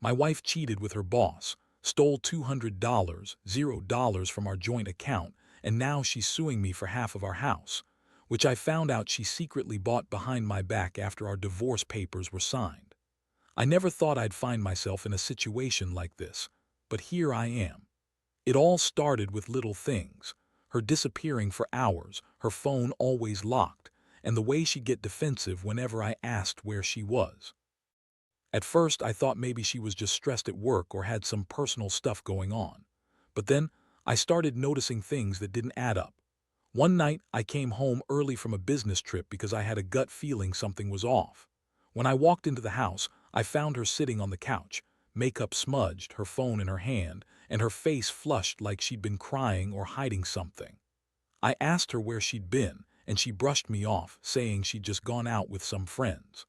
My wife cheated with her boss, stole $200, $0 from our joint account, and now she's suing me for half of our house, which I found out she secretly bought behind my back after our divorce papers were signed. I never thought I'd find myself in a situation like this, but here I am. It all started with little things: her disappearing for hours, her phone always locked, and the way she'd get defensive whenever I asked where she was. At first, I thought maybe she was just stressed at work or had some personal stuff going on. But then, I started noticing things that didn't add up. One night, I came home early from a business trip because I had a gut feeling something was off. When I walked into the house, I found her sitting on the couch, makeup smudged, her phone in her hand, and her face flushed like she'd been crying or hiding something. I asked her where she'd been, and she brushed me off, saying she'd just gone out with some friends.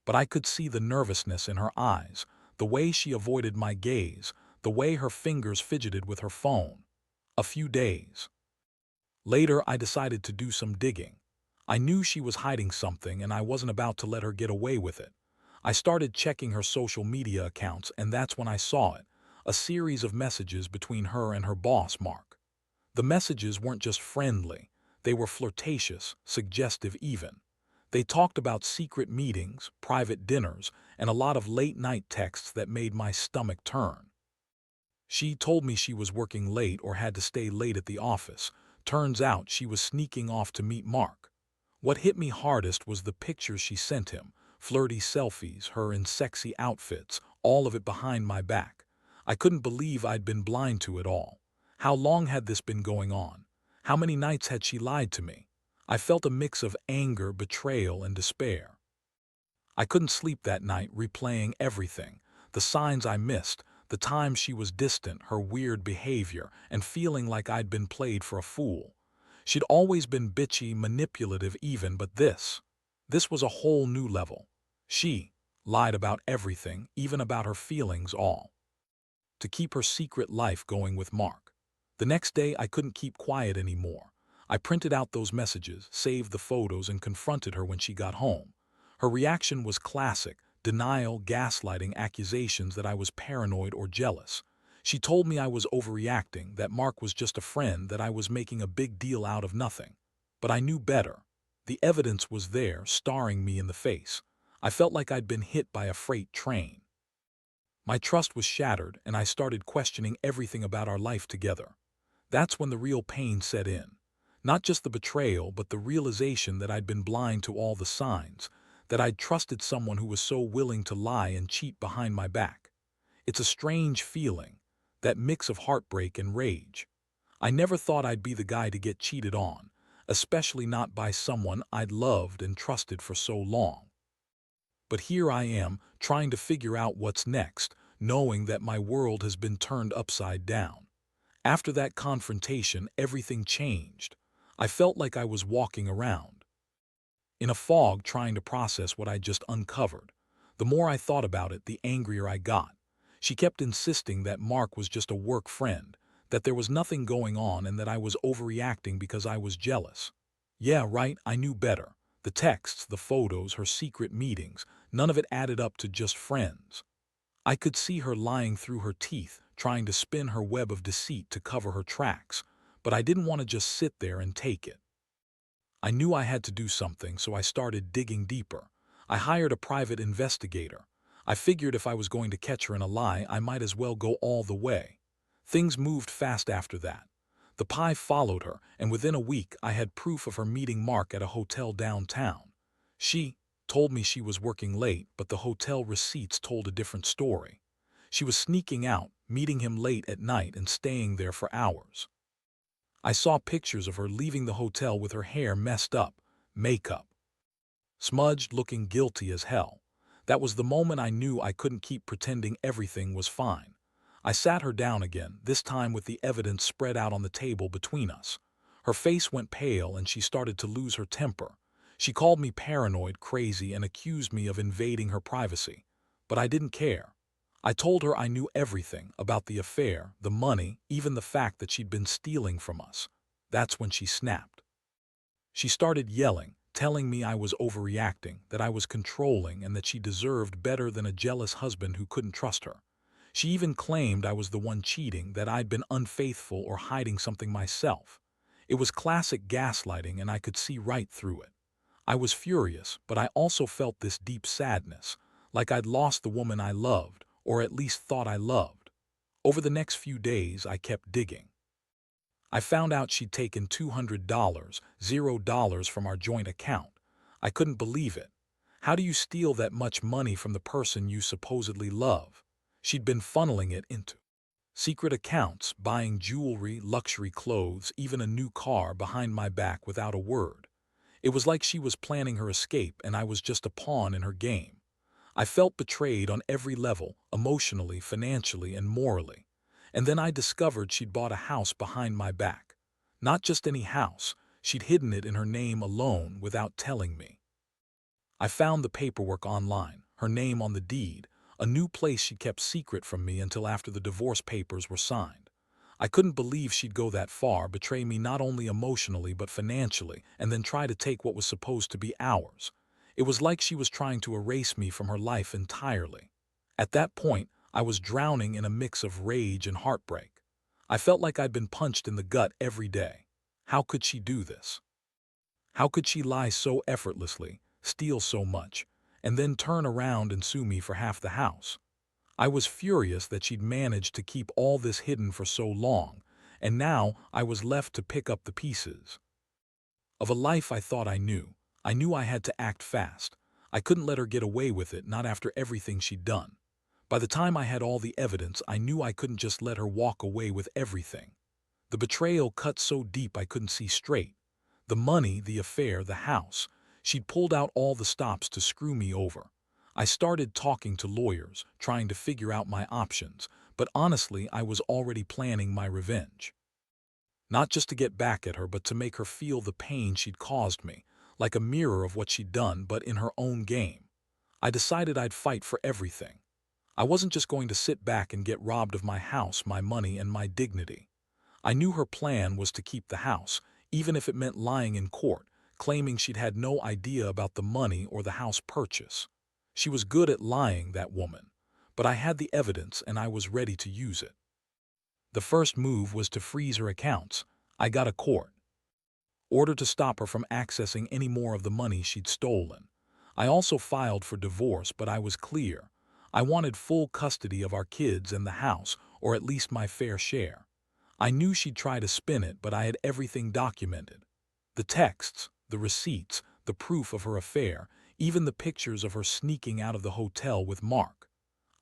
But I could see the nervousness in her eyes, the way she avoided my gaze, the way her fingers fidgeted with her phone. A few days later, I decided to do some digging. I knew she was hiding something, and I wasn't about to let her get away with it. I started checking her social media accounts, and that's when I saw it: a series of messages between her and her boss, Mark. The messages weren't just friendly, they were flirtatious, suggestive even. They talked about secret meetings, private dinners, and a lot of late-night texts that made my stomach turn. She told me she was working late or had to stay late at the office. Turns out she was sneaking off to meet Mark. What hit me hardest was the pictures she sent him: flirty selfies, her in sexy outfits, all of it behind my back. I couldn't believe I'd been blind to it all. How long had this been going on? How many nights had she lied to me? I felt a mix of anger, betrayal, and despair. I couldn't sleep that night, replaying everything: the signs I missed, the times she was distant, her weird behavior, and feeling like I'd been played for a fool. She'd always been bitchy, manipulative even, but this was a whole new level. She lied about everything, even about her feelings, all to keep her secret life going with Mark. The next day, I couldn't keep quiet anymore. I printed out those messages, saved the photos, and confronted her when she got home. Her reaction was classic: denial, gaslighting, accusations that I was paranoid or jealous. She told me I was overreacting, that Mark was just a friend, that I was making a big deal out of nothing. But I knew better. The evidence was there, staring me in the face. I felt like I'd been hit by a freight train. My trust was shattered, and I started questioning everything about our life together. That's when the real pain set in. Not just the betrayal, but the realization that I'd been blind to all the signs, that I'd trusted someone who was so willing to lie and cheat behind my back. It's a strange feeling, that mix of heartbreak and rage. I never thought I'd be the guy to get cheated on, especially not by someone I'd loved and trusted for so long. But here I am, trying to figure out what's next, knowing that my world has been turned upside down. After that confrontation, everything changed. I felt like I was walking around in a fog, trying to process what I just uncovered. The more I thought about it, the angrier I got. She kept insisting that Mark was just a work friend, that there was nothing going on, and that I was overreacting because I was jealous. Yeah, right, I knew better. The texts, the photos, her secret meetings, none of it added up to just friends. I could see her lying through her teeth, trying to spin her web of deceit to cover her tracks, but I didn't want to just sit there and take it. I knew I had to do something, so I started digging deeper. I hired a private investigator. I figured if I was going to catch her in a lie, I might as well go all the way. Things moved fast after that. The pie followed her, and within a week I had proof of her meeting Mark at a hotel downtown. She told me she was working late, but the hotel receipts told a different story. She was sneaking out, meeting him late at night, and staying there for hours. I saw pictures of her leaving the hotel with her hair messed up, makeup smudged, looking guilty as hell. That was the moment I knew I couldn't keep pretending everything was fine. I sat her down again, this time with the evidence spread out on the table between us. Her face went pale, and she started to lose her temper. She called me paranoid, crazy, and accused me of invading her privacy. But I didn't care. I told her I knew everything about the affair, the money, even the fact that she'd been stealing from us. That's when she snapped. She started yelling, telling me I was overreacting, that I was controlling, and that she deserved better than a jealous husband who couldn't trust her. She even claimed I was the one cheating, that I'd been unfaithful or hiding something myself. It was classic gaslighting, and I could see right through it. I was furious, but I also felt this deep sadness, like I'd lost the woman I loved, or at least thought I loved. Over the next few days, I kept digging. I found out she'd taken $200, $0 from our joint account. I couldn't believe it. How do you steal that much money from the person you supposedly love? She'd been funneling it into secret accounts, buying jewelry, luxury clothes, even a new car behind my back without a word. It was like she was planning her escape and I was just a pawn in her game. I felt betrayed on every level, emotionally, financially, and morally. And then I discovered she'd bought a house behind my back. Not just any house, she'd hidden it in her name alone without telling me. I found the paperwork online, her name on the deed, a new place she kept secret from me until after the divorce papers were signed. I couldn't believe she'd go that far, betray me not only emotionally but financially, and then try to take what was supposed to be ours. It was like she was trying to erase me from her life entirely. At that point, I was drowning in a mix of rage and heartbreak. I felt like I'd been punched in the gut every day. How could she do this? How could she lie so effortlessly, steal so much, and then turn around and sue me for half the house? I was furious that she'd managed to keep all this hidden for so long, and now I was left to pick up the pieces of a life I thought I knew. I knew I had to act fast. I couldn't let her get away with it, not after everything she'd done. By the time I had all the evidence, I knew I couldn't just let her walk away with everything. The betrayal cut so deep I couldn't see straight. The money, the affair, the house. She'd pulled out all the stops to screw me over. I started talking to lawyers, trying to figure out my options, but honestly, I was already planning my revenge. Not just to get back at her, but to make her feel the pain she'd caused me, like a mirror of what she'd done, but in her own game. I decided I'd fight for everything. I wasn't just going to sit back and get robbed of my house, my money, and my dignity. I knew her plan was to keep the house, even if it meant lying in court, claiming she'd had no idea about the money or the house purchase. She was good at lying, that woman. But I had the evidence and I was ready to use it. The first move was to freeze her accounts. I got a court order to stop her from accessing any more of the money she'd stolen. I also filed for divorce, but I was clear. I wanted full custody of our kids and the house, or at least my fair share. I knew she'd try to spin it, but I had everything documented. The texts, the receipts, the proof of her affair, even the pictures of her sneaking out of the hotel with Mark.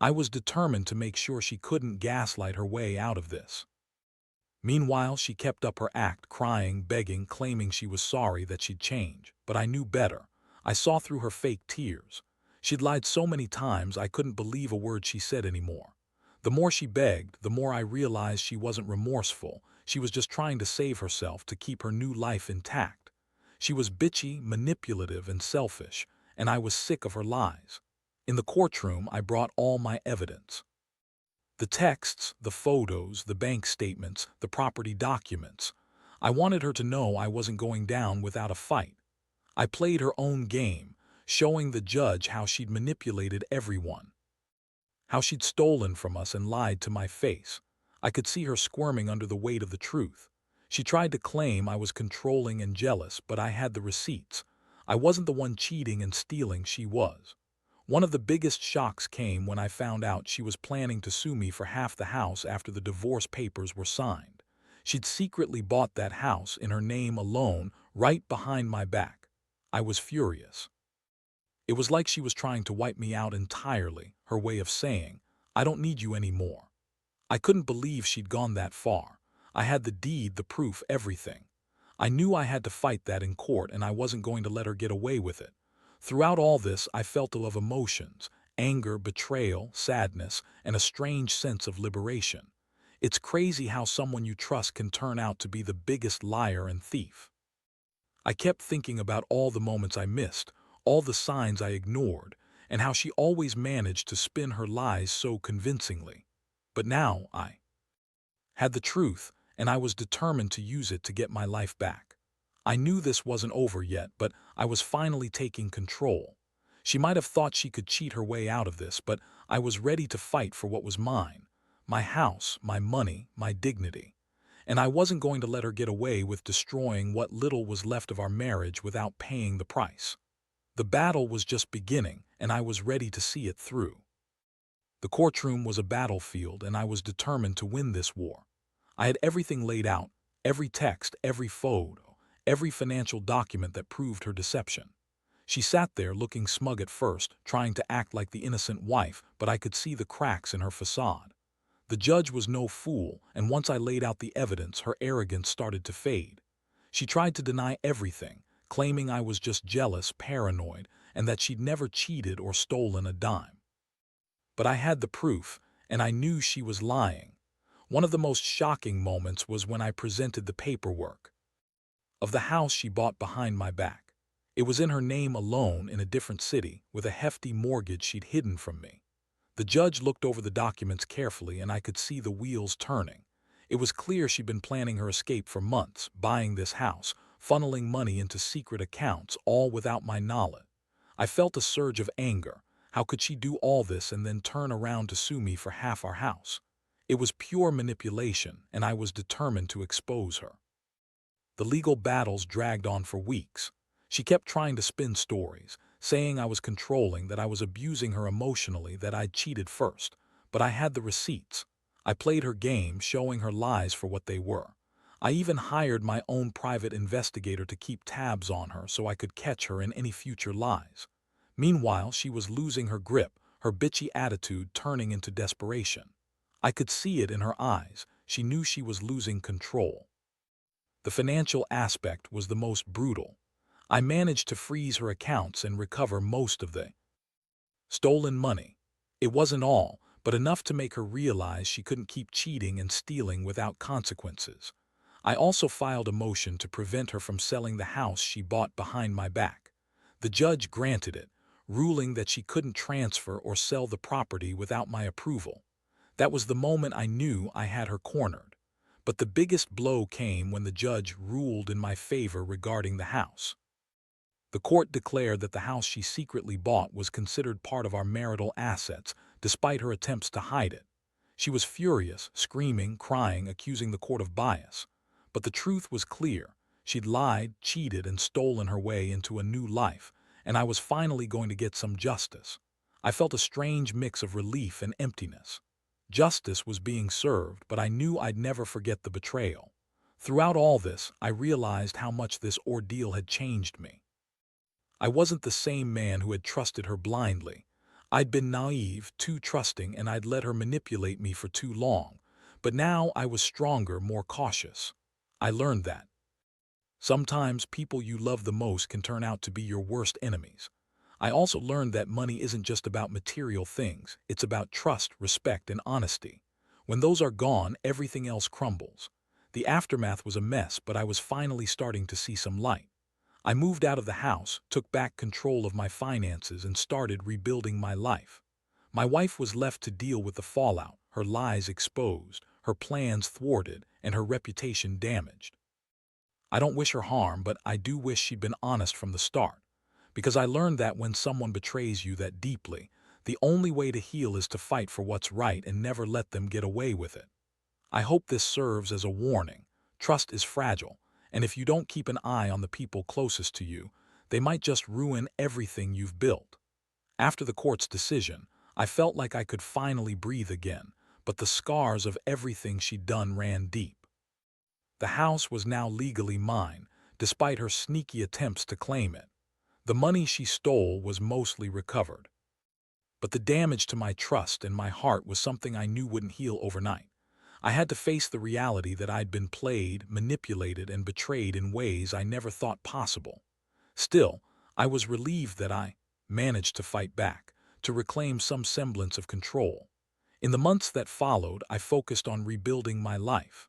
I was determined to make sure she couldn't gaslight her way out of this. Meanwhile, she kept up her act, crying, begging, claiming she was sorry, that she'd change. But I knew better. I saw through her fake tears. She'd lied so many times I couldn't believe a word she said anymore. The more she begged, the more I realized she wasn't remorseful. She was just trying to save herself, to keep her new life intact. She was bitchy, manipulative, and selfish, and I was sick of her lies. In the courtroom, I brought all my evidence. The texts, the photos, the bank statements, the property documents. I wanted her to know I wasn't going down without a fight. I played her own game, showing the judge how she'd manipulated everyone, how she'd stolen from us and lied to my face. I could see her squirming under the weight of the truth. She tried to claim I was controlling and jealous, but I had the receipts. I wasn't the one cheating and stealing, she was. One of the biggest shocks came when I found out she was planning to sue me for half the house after the divorce papers were signed. She'd secretly bought that house in her name alone, right behind my back. I was furious. It was like she was trying to wipe me out entirely, her way of saying, "I don't need you anymore." I couldn't believe she'd gone that far. I had the deed, the proof, everything. I knew I had to fight that in court, and I wasn't going to let her get away with it. Throughout all this, I felt a lot of emotions: anger, betrayal, sadness, and a strange sense of liberation. It's crazy how someone you trust can turn out to be the biggest liar and thief. I kept thinking about all the moments I missed, all the signs I ignored, and how she always managed to spin her lies so convincingly. But now I had the truth, and I was determined to use it to get my life back. I knew this wasn't over yet, but I was finally taking control. She might have thought she could cheat her way out of this, but I was ready to fight for what was mine. My house, my money, my dignity. And I wasn't going to let her get away with destroying what little was left of our marriage without paying the price. The battle was just beginning, and I was ready to see it through. The courtroom was a battlefield, and I was determined to win this war. I had everything laid out, every text, every photo, every financial document that proved her deception. She sat there looking smug at first, trying to act like the innocent wife, but I could see the cracks in her facade. The judge was no fool, and once I laid out the evidence, her arrogance started to fade. She tried to deny everything, claiming I was just jealous, paranoid, and that she'd never cheated or stolen a dime. But I had the proof, and I knew she was lying. One of the most shocking moments was when I presented the paperwork of the house she bought behind my back. It was in her name alone in a different city, with a hefty mortgage she'd hidden from me. The judge looked over the documents carefully, and I could see the wheels turning. It was clear she'd been planning her escape for months, buying this house, funneling money into secret accounts, all without my knowledge. I felt a surge of anger. How could she do all this and then turn around to sue me for half our house? It was pure manipulation, and I was determined to expose her. The legal battles dragged on for weeks. She kept trying to spin stories, saying I was controlling, that I was abusing her emotionally, that I'd cheated first. But I had the receipts. I played her game, showing her lies for what they were. I even hired my own private investigator to keep tabs on her so I could catch her in any future lies. Meanwhile, she was losing her grip, her bitchy attitude turning into desperation. I could see it in her eyes. She knew she was losing control. The financial aspect was the most brutal. I managed to freeze her accounts and recover most of the stolen money. It wasn't all, but enough to make her realize she couldn't keep cheating and stealing without consequences. I also filed a motion to prevent her from selling the house she bought behind my back. The judge granted it, ruling that she couldn't transfer or sell the property without my approval. That was the moment I knew I had her cornered. But the biggest blow came when the judge ruled in my favor regarding the house. The court declared that the house she secretly bought was considered part of our marital assets, despite her attempts to hide it. She was furious, screaming, crying, accusing the court of bias. But the truth was clear. She'd lied, cheated, and stolen her way into a new life, and I was finally going to get some justice. I felt a strange mix of relief and emptiness. Justice was being served, but I knew I'd never forget the betrayal. Throughout all this, I realized how much this ordeal had changed me. I wasn't the same man who had trusted her blindly. I'd been naive, too trusting, and I'd let her manipulate me for too long. But now I was stronger, more cautious. I learned that sometimes people you love the most can turn out to be your worst enemies. I also learned that money isn't just about material things. It's about trust, respect, and honesty. When those are gone, everything else crumbles. The aftermath was a mess, but I was finally starting to see some light. I moved out of the house, took back control of my finances, and started rebuilding my life. My wife was left to deal with the fallout, her lies exposed, her plans thwarted, and her reputation damaged. I don't wish her harm, but I do wish she'd been honest from the start. Because I learned that when someone betrays you that deeply, the only way to heal is to fight for what's right and never let them get away with it. I hope this serves as a warning. Trust is fragile, and if you don't keep an eye on the people closest to you, they might just ruin everything you've built. After the court's decision, I felt like I could finally breathe again, but the scars of everything she'd done ran deep. The house was now legally mine, despite her sneaky attempts to claim it. The money she stole was mostly recovered. But the damage to my trust and my heart was something I knew wouldn't heal overnight. I had to face the reality that I'd been played, manipulated, and betrayed in ways I never thought possible. Still, I was relieved that I managed to fight back, to reclaim some semblance of control. In the months that followed, I focused on rebuilding my life.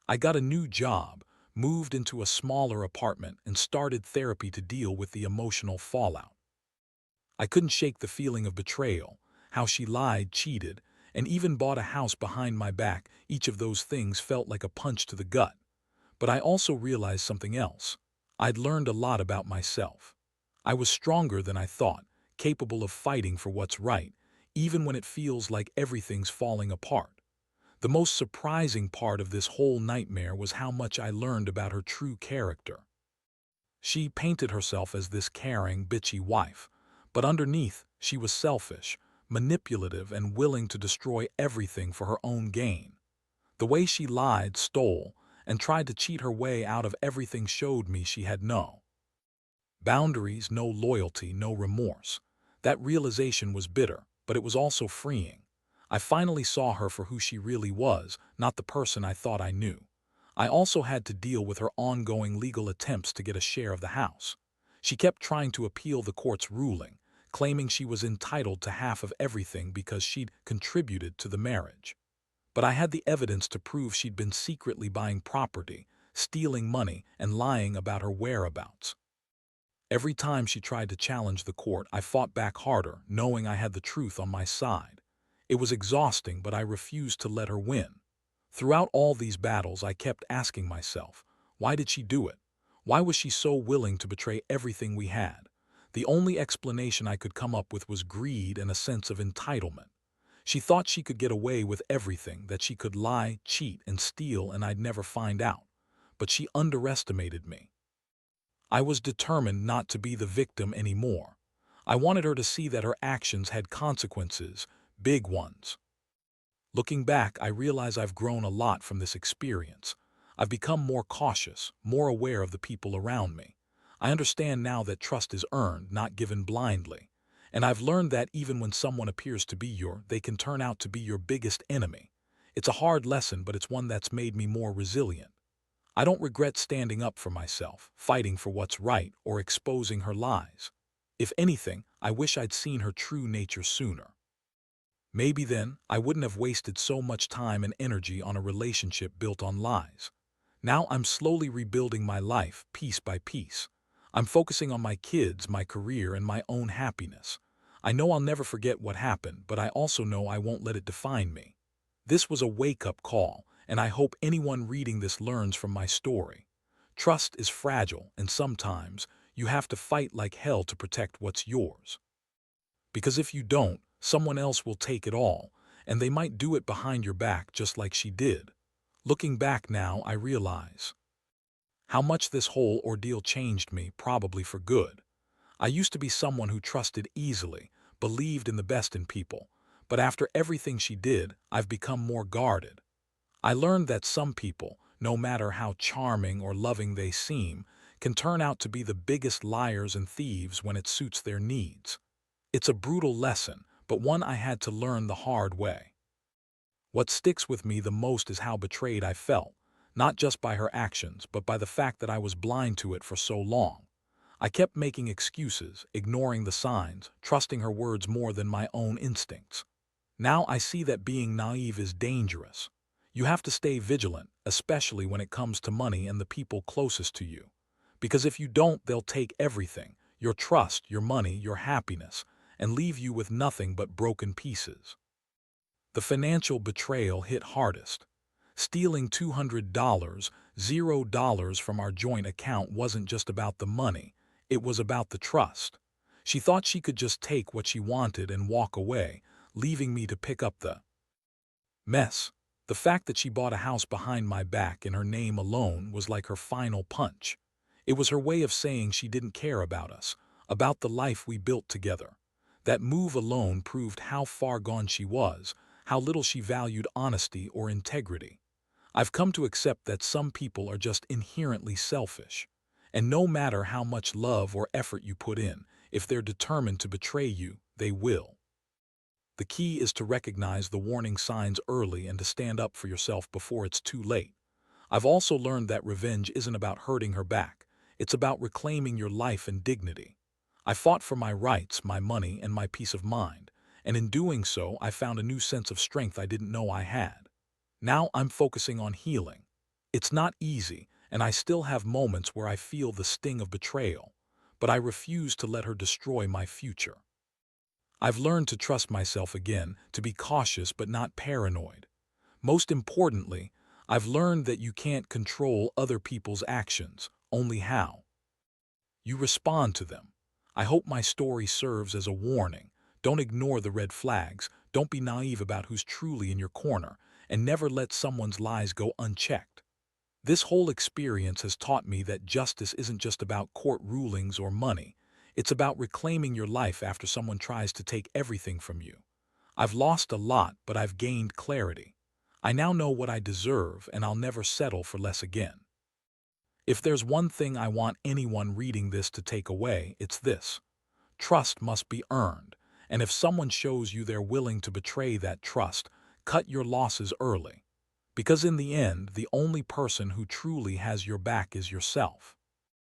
I got a new job, moved into a smaller apartment, and started therapy to deal with the emotional fallout. I couldn't shake the feeling of betrayal, how she lied, cheated, and even bought a house behind my back. Each of those things felt like a punch to the gut. But I also realized something else. I'd learned a lot about myself. I was stronger than I thought, capable of fighting for what's right, even when it feels like everything's falling apart. The most surprising part of this whole nightmare was how much I learned about her true character. She painted herself as this caring, bitchy wife, but underneath, she was selfish, manipulative, and willing to destroy everything for her own gain. The way she lied, stole, and tried to cheat her way out of everything showed me she had no boundaries, no loyalty, no remorse. That realization was bitter, but it was also freeing. I finally saw her for who she really was, not the person I thought I knew. I also had to deal with her ongoing legal attempts to get a share of the house. She kept trying to appeal the court's ruling, claiming she was entitled to half of everything because she'd contributed to the marriage. But I had the evidence to prove she'd been secretly buying property, stealing money, and lying about her whereabouts. Every time she tried to challenge the court, I fought back harder, knowing I had the truth on my side. It was exhausting, but I refused to let her win. Throughout all these battles, I kept asking myself, why did she do it? Why was she so willing to betray everything we had? The only explanation I could come up with was greed and a sense of entitlement. She thought she could get away with everything, that she could lie, cheat, and steal, and I'd never find out. But she underestimated me. I was determined not to be the victim anymore. I wanted her to see that her actions had consequences, big ones. Looking back, I realize I've grown a lot from this experience. I've become more cautious, more aware of the people around me. I understand now that trust is earned, not given blindly. And I've learned that even when someone appears to be they can turn out to be your biggest enemy. It's a hard lesson, but it's one that's made me more resilient. I don't regret standing up for myself, fighting for what's right, or exposing her lies. If anything, I wish I'd seen her true nature sooner. Maybe then, I wouldn't have wasted so much time and energy on a relationship built on lies. Now I'm slowly rebuilding my life, piece by piece. I'm focusing on my kids, my career, and my own happiness. I know I'll never forget what happened, but I also know I won't let it define me. This was a wake-up call, and I hope anyone reading this learns from my story. Trust is fragile, and sometimes you have to fight like hell to protect what's yours. Because if you don't, someone else will take it all, and they might do it behind your back just like she did. Looking back now, I realize how much this whole ordeal changed me, probably for good. I used to be someone who trusted easily, believed in the best in people, but after everything she did, I've become more guarded. I learned that some people, no matter how charming or loving they seem, can turn out to be the biggest liars and thieves when it suits their needs. It's a brutal lesson, but one I had to learn the hard way. What sticks with me the most is how betrayed I felt, not just by her actions, but by the fact that I was blind to it for so long. I kept making excuses, ignoring the signs, trusting her words more than my own instincts. Now I see that being naive is dangerous. You have to stay vigilant, especially when it comes to money and the people closest to you. Because if you don't, they'll take everything, your trust, your money, your happiness, and leave you with nothing but broken pieces. The financial betrayal hit hardest. Stealing $200, $0 from our joint account wasn't just about the money, it was about the trust. She thought she could just take what she wanted and walk away, leaving me to pick up the mess. The fact that she bought a house behind my back in her name alone was like her final punch. It was her way of saying she didn't care about us, about the life we built together. That move alone proved how far gone she was, how little she valued honesty or integrity. I've come to accept that some people are just inherently selfish. And no matter how much love or effort you put in, if they're determined to betray you, they will. The key is to recognize the warning signs early and to stand up for yourself before it's too late. I've also learned that revenge isn't about hurting her back. It's about reclaiming your life and dignity. I fought for my rights, my money, and my peace of mind, and in doing so, I found a new sense of strength I didn't know I had. Now I'm focusing on healing. It's not easy, and I still have moments where I feel the sting of betrayal, but I refuse to let her destroy my future. I've learned to trust myself again, to be cautious but not paranoid. Most importantly, I've learned that you can't control other people's actions, only how. You respond to them. I hope my story serves as a warning. Don't ignore the red flags, don't be naive about who's truly in your corner, and never let someone's lies go unchecked. This whole experience has taught me that justice isn't just about court rulings or money. It's about reclaiming your life after someone tries to take everything from you. I've lost a lot, but I've gained clarity. I now know what I deserve, and I'll never settle for less again. If there's one thing I want anyone reading this to take away, it's this. Trust must be earned, and if someone shows you they're willing to betray that trust, cut your losses early. Because in the end, the only person who truly has your back is yourself.